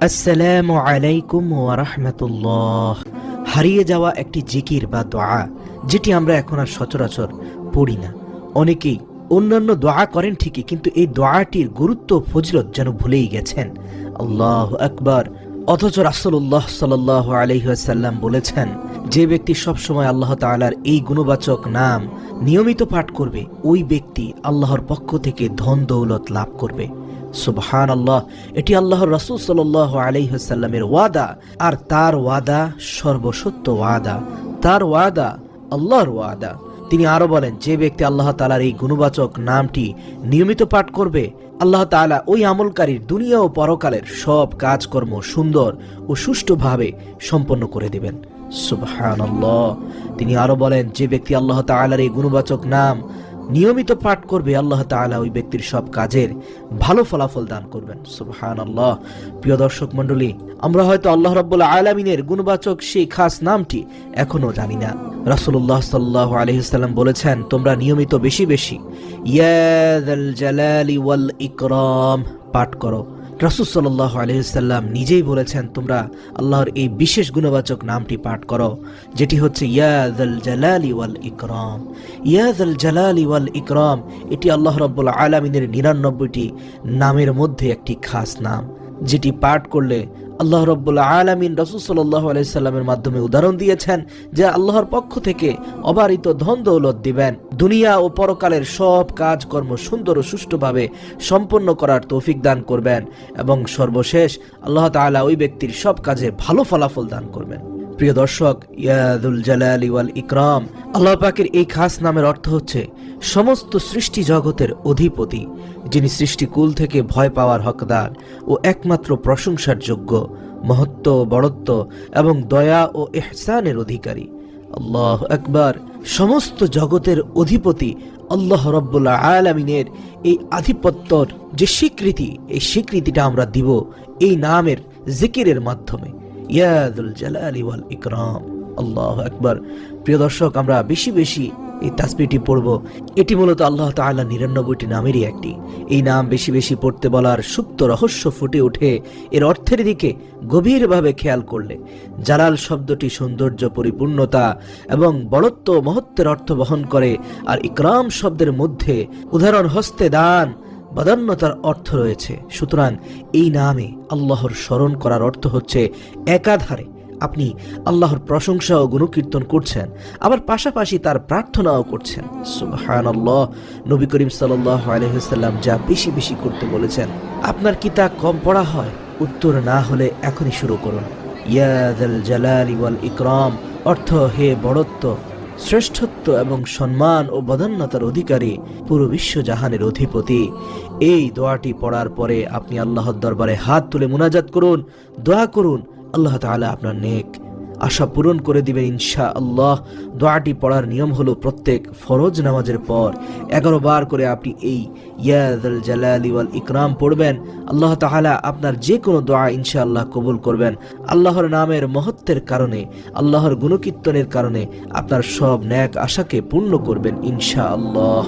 আসসালামু আলাইকুম ওয়া রাহমাতুল্লাহ। হারিয়ে যাওয়া একটি জিকির বা দোয়া, যেটি আমরা এখন আর সচরাচর পড়ি না। অনেকেই অন্যান্য দোয়া করেন ঠিকই, কিন্তু এই দোয়াটির গুরুত্ব ফজিলত যেন ভুলেই গেছেন। আল্লাহু আকবার। অথচ রাসূলুল্লাহ সাল্লাল্লাহু আলাইহি ওয়াসাল্লাম বলেছেন, যে ব্যক্তি সবসময় আল্লাহ তাআলার এই গুণবাচক নাম নিয়মিত পাঠ করবে, ওই ব্যক্তি আল্লাহর পক্ষ থেকে ধন দৌলত লাভ করবে। সুবহানাল্লাহ। এটি আল্লাহর রাসূল সাল্লাল্লাহু আলাইহি ওয়াসাল্লামের ওয়াদা, আর তার ওয়াদা সর্বসত্য ওয়াদা। তার ওয়াদা আল্লাহর ওয়াদা। তিনি আরো বলেন, যে ব্যক্তি আল্লাহ তাআলার এই গুণবাচক নামটি নিয়মিত পাঠ করবে, আল্লাহ তাআলা ওই আমলকারীর দুনিয়া ও পরকালের সব কাজকর্ম সুন্দর ও সুষ্ঠুভাবে সম্পন্ন করে দিবেন। সুবহানাল্লাহ। তিনি আরো বলেন, যে ব্যক্তি আল্লাহ তাআলার এই গুণবাচক নাম নিয়মিত পাঠ করবে, আল্লাহ তাআলা ওই ব্যক্তির সব কাজের ভালো ফলাফল দান করবেন। সুবহানাল্লাহ। প্রিয় দর্শক মণ্ডলী, আমরা হয়তো আল্লাহ রাব্বুল আলামিনের গুণবাচক সেই খাস নামটি এখনো জানি না। রাসূলুল্লাহ সাল্লাল্লাহু আলাইহি ওয়াসাল্লাম বলেছেন, তোমরা নিয়মিত বেশি বেশি ইয়া যাল জালালি ওয়াল ইকরাম পাঠ করো। রাসূল সাল্লাল্লাহু আলাইহি ওয়াসাল্লাম নিজেই বলেছেন, তোমরা আল্লাহর এই বিশেষ গুণবাচক নামটি পাঠ করো, যেটি হচ্ছে ইয়া যাল জালালি ওয়াল ইকরাম। ইয়া যাল জালালি ওয়াল ইকরাম, এটি আল্লাহ রাব্বুল আলামিনের 99টি নামের মধ্যে একটি খাস নাম, যেটি পাঠ করলে আল্লাহ রাব্বুল আলামিন রাসূল সাল্লাল্লাহু আলাইহি সাল্লামের মাধ্যমে উদাহরণ দিয়েছেন যে আল্লাহর পক্ষ থেকে অবারিত ধন দৌলত দিবেন, দুনিয়া ও পরকালের সব কাজকর্ম সুন্দর ও সুষ্ঠুভাবে সম্পন্ন করার তৌফিক দান করবেন, এবং সর্বশেষ আল্লাহ তাআলা ওই ব্যক্তির সব কাজে ভালো ফলাফল দান করবেন। প্রিয় দর্শক, ইয়া যুল জালালি ওয়াল ইকরাম, আল্লাহ পাকের এই খাস নামের অর্থ হচ্ছে সমস্ত সৃষ্টি জগতের অধিপতি, যিনি সৃষ্টিকুল থেকে ভয় পাওয়ার হকদার ও একমাত্র প্রশংসার যোগ্য, মহত্ব, বড়ত্ব এবং দয়া ও ইহসানের অধিকারী। আল্লাহু আকবার। সমস্ত জগতের অধিপতি আল্লাহ রাব্বুল আলামিনের এই আধিপত্যর যে স্বীকৃতি, এই স্বীকৃতিটা আমরা দিব এই নামের জিকিরের মাধ্যমে, ইয়া যুল জালালি ওয়াল ইকরাম। আল্লাহু আকবার। প্রিয় দর্শক, আমরা বেশি বেশি এই তাসবিহটি পড়ব। এটি মূলত আল্লাহ তাআলা 99টি নামেরই একটি। এই নাম বেশি বেশি পড়তে বলার সুপ্ত রহস্য ফুটে ওঠে এর অর্থের দিকে গভীরভাবে খেয়াল করলে। জালাল শব্দটি সৌন্দর্য, পরিপূর্ণতা এবং বড়ত্ব, মহত্বের অর্থ বহন করে, আর ইকরাম শব্দের মধ্যে উদাহরণ হস্তে দান, বদান্যতার অর্থ রয়েছে। সুতরাং এই নামে আল্লাহর স্মরণ করার অর্থ হচ্ছে একাধারে আপনি আল্লাহর প্রশংসা ও গুণকীর্তন করছেন, আবার পাশাপাশি তার প্রার্থনাও করছেন। সুবহানাল্লাহ। নবী করিম সাল্লাল্লাহু আলাইহি ওয়াসাল্লাম যা বেশি বেশি করতে বলেছেন। আপনার কি তা কম পড়া হয়? উত্তর না হলে এখনই শুরু করুন। ইয়া যাল জালালি ওয়াল ইকরাম অর্থ হে বড়ত্ব, শ্রেষ্ঠত্ব এবং সম্মান ও বদান্যতার অধিকারী, পুরো বিশ্ব জাহানের অধিপতি। এই দোয়াটি পড়ার পরে আপনি আল্লাহর দরবারে হাত তুলে মুনাজাত করুন, দোয়া করুন। আল্লাহ তাআলা আপনার নেক আশা পূরণ করে দিবেন ইনশাআল্লাহ। দোয়াটি পড়ার নিয়ম হলো, প্রত্যেক ফরজ নামাজের পর 11 বার করে আপনি এই ইয়া যাল জালালি ওয়াল ইকরাম পড়বেন। আল্লাহ তাআলা আপনার যে কোনো দোয়া ইনশাআল্লাহ কবুল করবেন। আল্লাহর নামের মহত্বের কারণে, আল্লাহর গুণকীর্তনের কারণে আপনার সব নেক আশাকে পূর্ণ করবেন ইনশাআল্লাহ।